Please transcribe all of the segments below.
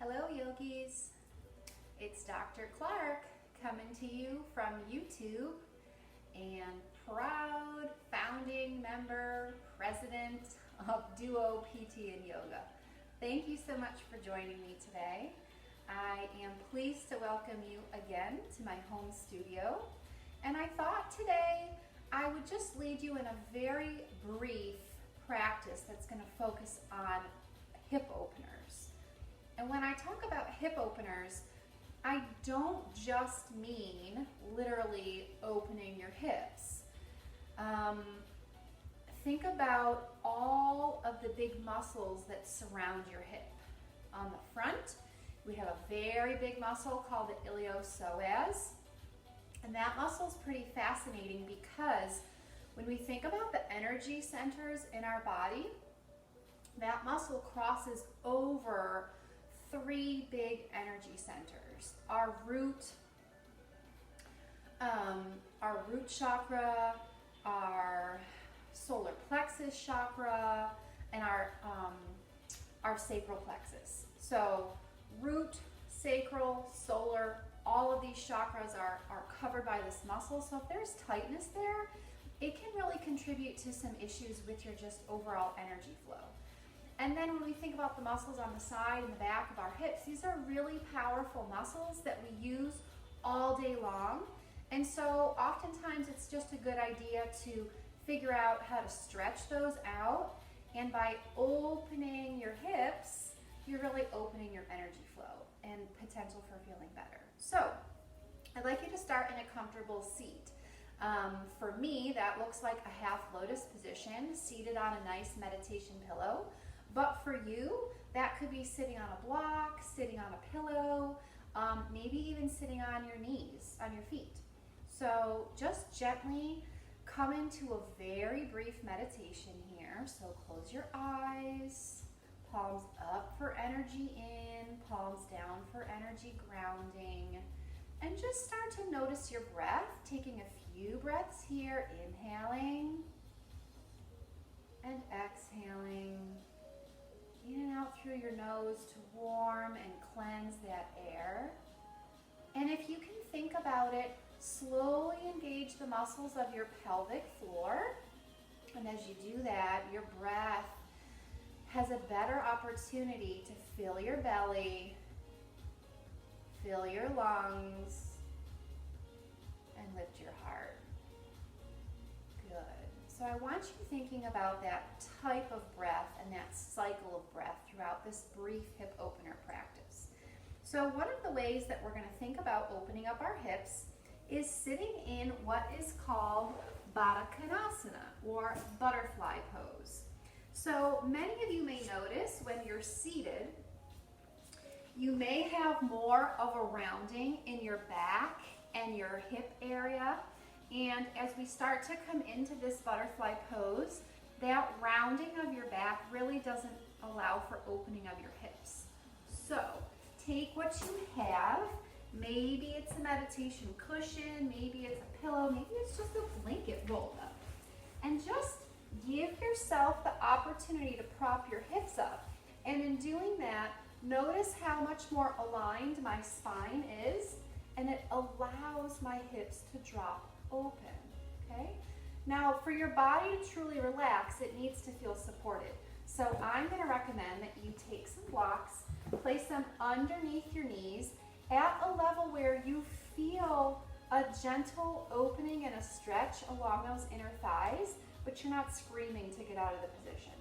Hello yogis, it's Dr. Clark coming to you from YouTube and proud founding member, president of duoPT&YOGA. Thank you so much for joining me today. I am pleased to welcome you again to my home studio, and I thought today I would just lead you in a very brief practice that's going to focus on hip openers. And when I talk about hip openers, I don't just mean literally opening your hips. Think about all of the big muscles that surround your hip. On the front, we have a very big muscle called the iliopsoas. And that muscle is pretty fascinating because when we think about the energy centers in our body, that muscle crosses over three big energy centers. Our root chakra, our solar plexus chakra, and our sacral plexus. So root, sacral, solar, all of these chakras are covered by this muscle. So if there's tightness there, it can really contribute to some issues with your just overall energy flow. And then when we think about the muscles on the side and the back of our hips, these are really powerful muscles that we use all day long. And so oftentimes it's just a good idea to figure out how to stretch those out. And by opening your hips, you're really opening your energy flow and potential for feeling better. So I'd like you to start in a comfortable seat. For me, that looks like a half lotus position, seated on a nice meditation pillow. But for you, that could be sitting on a block, sitting on a pillow, maybe even sitting on your knees, on your feet. So just gently come into a very brief meditation here. So close your eyes, palms up for energy in, palms down for energy grounding. And just start to notice your breath, taking a few breaths here, inhaling and exhaling. In and out through your nose to warm and cleanse that air. And if you can think about it, slowly engage the muscles of your pelvic floor. And as you do that, your breath has a better opportunity to fill your belly, fill your lungs, and lift your heart. Good. So I want you thinking about that type of breath and that cycle of breath throughout this brief hip opener practice. So one of the ways that we're going to think about opening up our hips is sitting in what is called Baddha Konasana, or butterfly pose. So many of you may notice when you're seated, you may have more of a rounding in your back and your hip area. And as we start to come into this butterfly pose, that rounding of your back really doesn't allow for opening of your hips. So take what you have. Maybe it's a meditation cushion, maybe it's a pillow, maybe it's just a blanket rolled up. And just give yourself the opportunity to prop your hips up. And in doing that, notice how much more aligned my spine is, and it allows my hips to drop open, okay? Now, for your body to truly relax, it needs to feel supported. So I'm going to recommend that you take some blocks, place them underneath your knees at a level where you feel a gentle opening and a stretch along those inner thighs, but you're not screaming to get out of the position.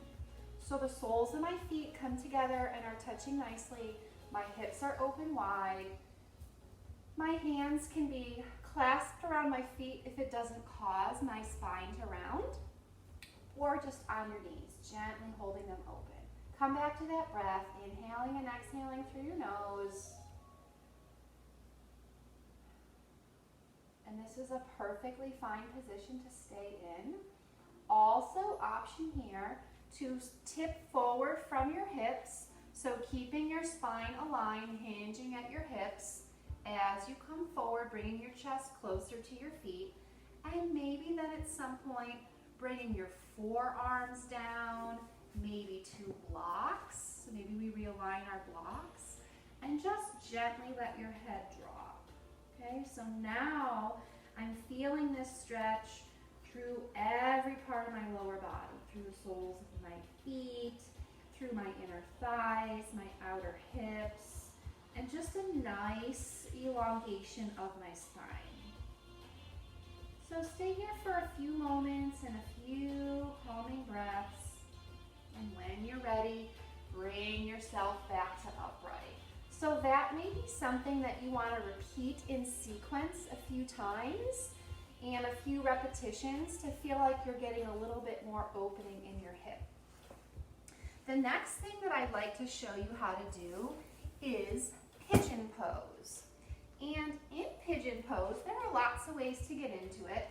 So the soles of my feet come together and are touching nicely. My hips are open wide. My hands can be clasped around my feet if it doesn't cause my spine to round, or just on your knees, gently holding them open. Come back to that breath, inhaling and exhaling through your nose. And this is a perfectly fine position to stay in. Also, option here to tip forward from your hips, so keeping your spine aligned, hinging at your hips. As you come forward, bringing your chest closer to your feet, and maybe then at some point bringing your forearms down, maybe two blocks. So maybe we realign our blocks. and just gently let your head drop. Okay, so now I'm feeling this stretch through every part of my lower body, through the soles of my feet, through my inner thighs, my outer hips, and just a nice elongation of my spine. So stay here for a few moments and a few calming breaths. And when you're ready, bring yourself back to upright. So that may be something that you want to repeat in sequence a few times and a few repetitions to feel like you're getting a little bit more opening in your hip. The next thing that I'd like to show you how to do is pigeon pose. And in pigeon pose, there are lots of ways to get into it.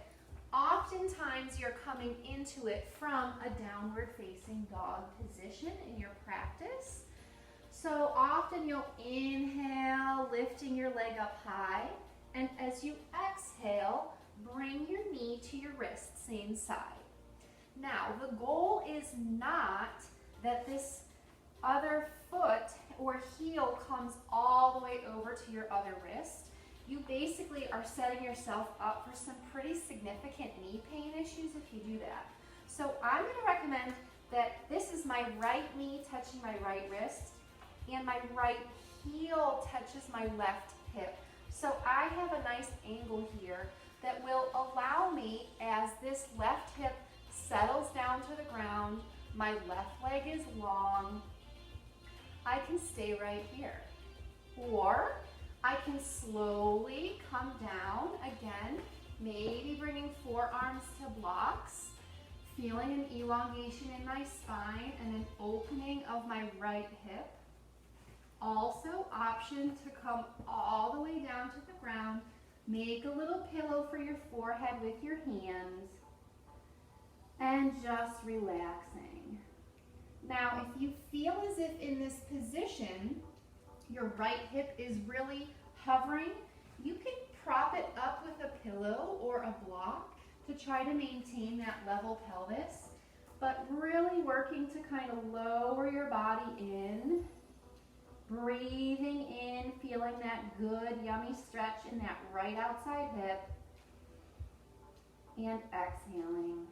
Oftentimes you're coming into it from a downward facing dog position in your practice. So often you'll inhale, lifting your leg up high, and as you exhale, bring your knee to your wrist, same side. Now, the goal is not that this other foot or heel comes all the way over to your other wrist. You basically are setting yourself up for some pretty significant knee pain issues if you do that. So I'm going to recommend that this is my right knee touching my right wrist and my right heel touches my left hip. So I have a nice angle here that will allow me, as this left hip settles down to the ground, my left leg is long, I can stay right here. Or I can slowly come down again, maybe bringing forearms to blocks, feeling an elongation in my spine and an opening of my right hip. Also, option to come all the way down to the ground. Make a little pillow for your forehead with your hands and just relaxing. Now, if you feel as if in this position your right hip is really hovering, you can prop it up with a pillow or a block to try to maintain that level pelvis, but really working to kind of lower your body in. Breathing in, feeling that good, yummy stretch in that right outside hip. And exhaling.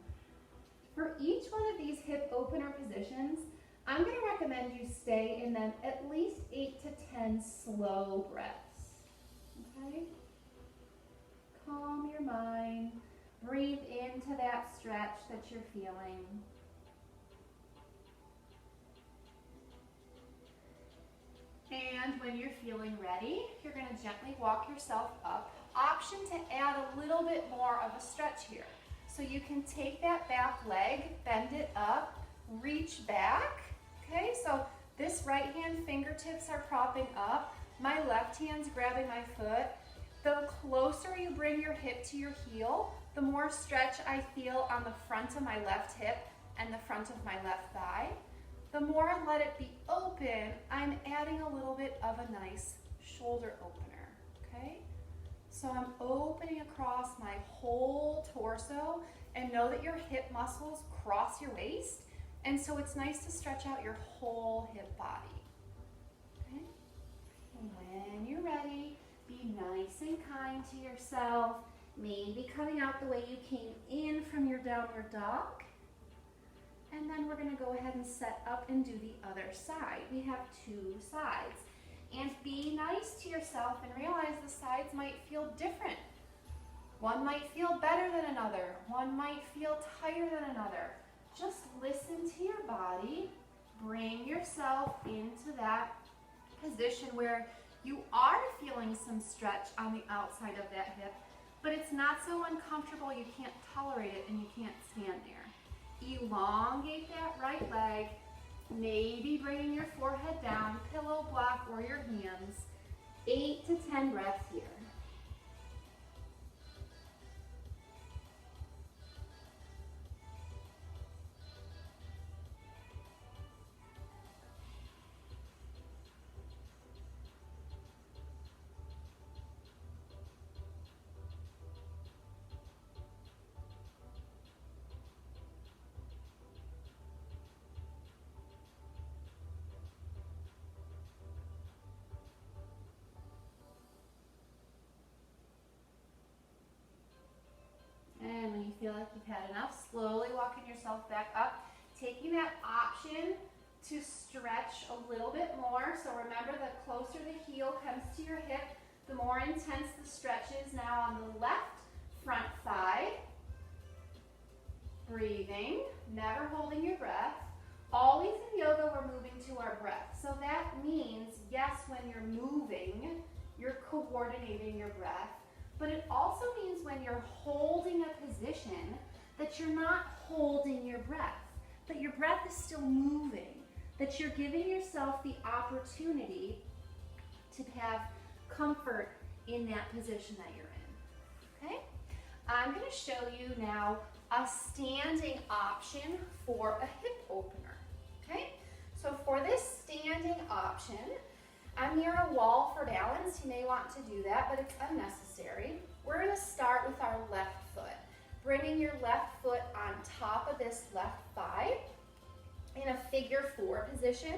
For each one of these hip opener positions, I'm going to recommend you stay in them at least 8 to 10 slow breaths. Okay? Calm your mind. Breathe into that stretch that you're feeling. And when you're feeling ready, you're going to gently walk yourself up. Option to add a little bit more of a stretch here. So you can take that back leg, bend it up, reach back. Okay, so this right hand fingertips are propping up. My left hand's grabbing my foot. The closer you bring your hip to your heel, the more stretch I feel on the front of my left hip and the front of my left thigh. The more I let it be open, I'm adding a little bit of a nice shoulder opener, okay? So I'm opening across my whole torso, and know that your hip muscles cross your waist, and so it's nice to stretch out your whole hip body, okay? And when you're ready, be nice and kind to yourself, maybe coming out the way you came in from your downward dog. And then we're going to go ahead and set up and do the other side. We have two sides. And be nice to yourself and realize the sides might feel different. One might feel better than another. One might feel tighter than another. Just listen to your body. Bring yourself into that position where you are feeling some stretch on the outside of that hip, but it's not so uncomfortable you can't tolerate it and you can't stand there. Elongate that right leg, maybe bringing your forehead down, pillow, block, or your hands. 8 to 10 breaths here. feel like you've had enough, slowly walking yourself back up, taking that option to stretch a little bit more. So remember, the closer the heel comes to your hip, the more intense the stretch is. Now on the left front thigh, breathing, never holding your breath. Always in yoga, we're moving to our breath. So that means, yes, when you're moving, you're coordinating your breath, but it also means when you're holding a position that you're not holding your breath, that your breath is still moving, that you're giving yourself the opportunity to have comfort in that position that you're in, okay? I'm gonna show you now a standing option for a hip opener, okay? So for this standing option, I'm near a wall for balance. You may want to do that, but it's unnecessary. We're gonna start with our left foot, bringing your left foot on top of this left thigh in a figure 4 position.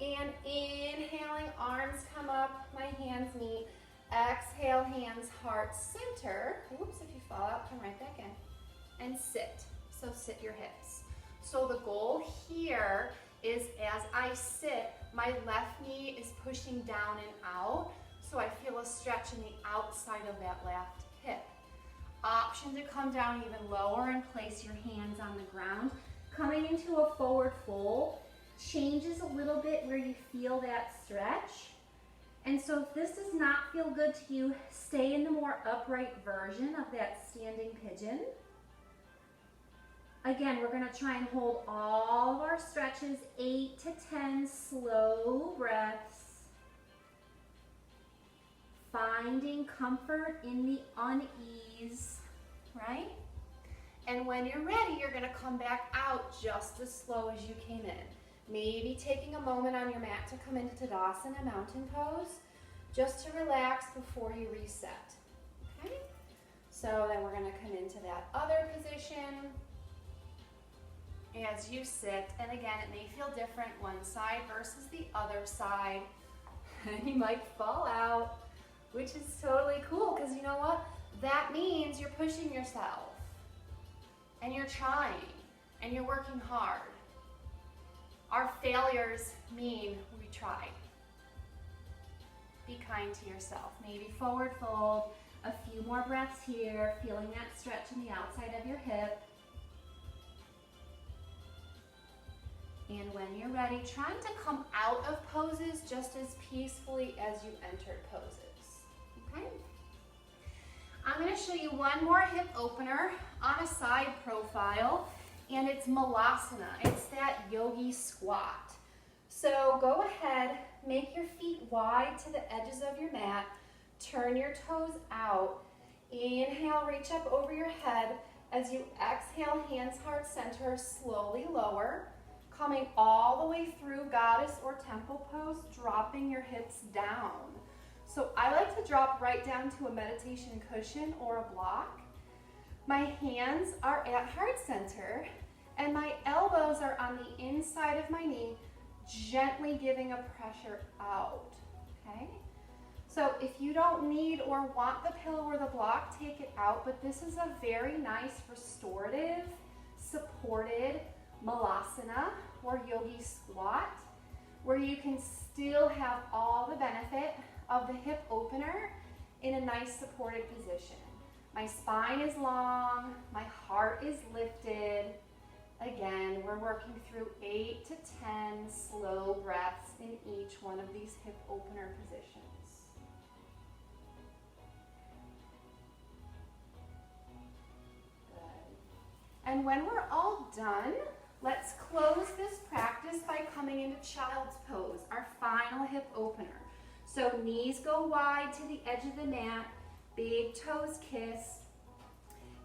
And inhaling, arms come up, my hands meet. Exhale, hands, heart, center. Oops, if you fall out, come right back in. And sit. So sit your hips. So the goal here is, as I sit, my left knee is pushing down and out, so I feel a stretch in the outside of that left hip. Option to come down even lower and place your hands on the ground. Coming into a forward fold changes a little bit where you feel that stretch. And so if this does not feel good to you, stay in the more upright version of that standing pigeon. Again, we're gonna try and hold all of our stretches, 8 to 10 slow breaths. Finding comfort in the unease, right? And when you're ready, you're gonna come back out just as slow as you came in. Maybe taking a moment on your mat to come into Tadasana, mountain pose, just to relax before you reset, okay? So then we're gonna come into that other position as you sit. And again, it may feel different one side versus the other side. And you might fall out, which is totally cool, because you know what? That means you're pushing yourself, and you're trying, and you're working hard. Our failures mean we tried. Be kind to yourself. Maybe forward fold, a few more breaths here, feeling that stretch in the outside of your hip. And when you're ready, trying to come out of poses just as peacefully as you entered poses, okay? I'm gonna show you one more hip opener on a side profile, and it's Malasana. It's that yogi squat. So go ahead, make your feet wide to the edges of your mat, turn your toes out, inhale, reach up over your head. As you exhale, hands, heart, center, slowly lower, coming all the way through goddess or temple pose, dropping your hips down. So I like to drop right down to a meditation cushion or a block. My hands are at heart center, and my elbows are on the inside of my knee, gently giving a pressure out, okay? So if you don't need or want the pillow or the block, take it out, but this is a very nice restorative, supported Malasana or yogi squat, where you can still have all the benefit of the hip opener in a nice supported position. My spine is long, my heart is lifted. Again, we're working through 8 to 10 slow breaths in each one of these hip opener positions. Good. And when we're all done, let's close this practice by coming into child's pose, our final hip opener. So knees go wide to the edge of the mat, big toes kiss.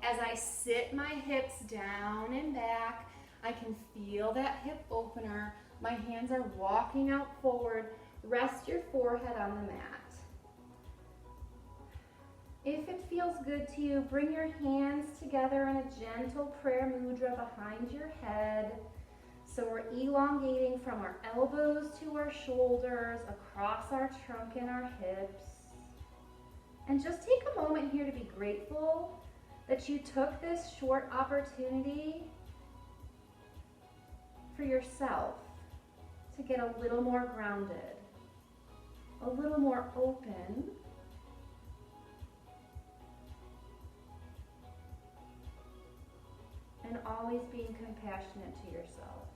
As I sit my hips down and back, I can feel that hip opener. My hands are walking out forward. Rest your forehead on the mat. If it feels good to you, bring your hands together in a gentle prayer mudra behind your head. So we're elongating from our elbows to our shoulders, across our trunk and our hips. And just take a moment here to be grateful that you took this short opportunity for yourself to get a little more grounded, a little more open, and always being compassionate to yourself.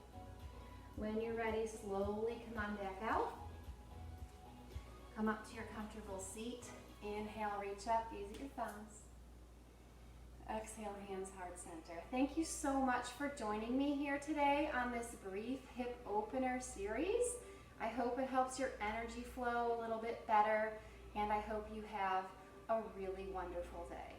When you're ready, slowly come on back out. Come up to your comfortable seat. Inhale, reach up, use your thumbs. Exhale, hands heart center. Thank you so much for joining me here today on this brief hip opener series. I hope it helps your energy flow a little bit better, and I hope you have a really wonderful day.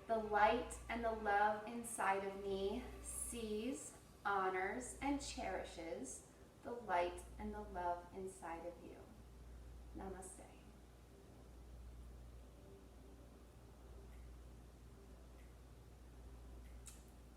The light and the love inside of me sees, honors, and cherishes the light and the love inside of you. Namaste.